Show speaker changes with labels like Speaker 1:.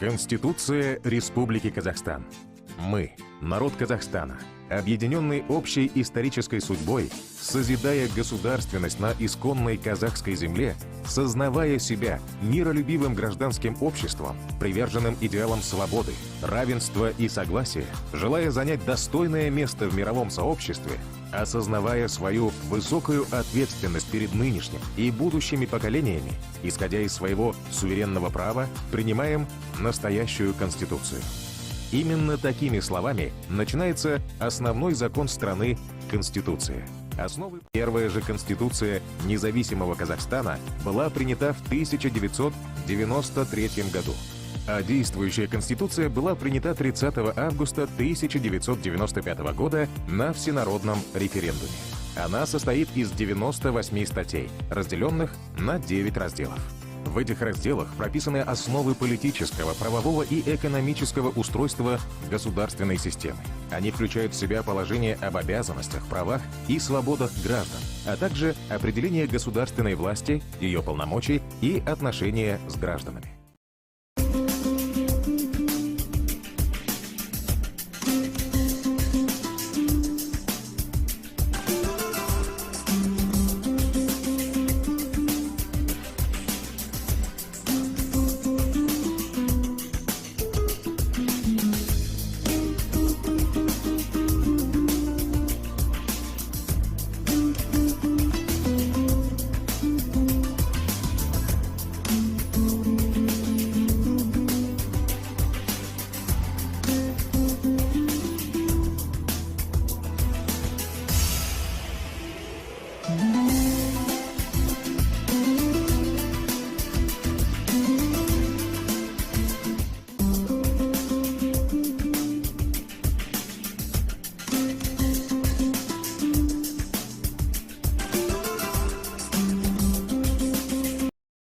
Speaker 1: Конституция Республики Казахстан. Мы, народ Казахстана, объединенный общей исторической судьбой, созидая государственность на исконной казахской земле, сознавая себя миролюбивым гражданским обществом, приверженным идеалам свободы, равенства и согласия, желая занять достойное место в мировом сообществе, осознавая свою высокую ответственность перед нынешним и будущими поколениями, исходя из своего суверенного права, принимаем настоящую Конституцию. Именно такими словами начинается основной закон страны – Конституция. Первая же Конституция независимого Казахстана была принята в 1993 году, а действующая Конституция была принята 30 августа 1995 года на всенародном референдуме. Она состоит из 98 статей, разделенных на 9 разделов. В этих разделах прописаны основы политического, правового и экономического устройства государственной системы. Они включают в себя положение об обязанностях, правах и свободах граждан, а также определение государственной власти, ее полномочий и отношения с гражданами.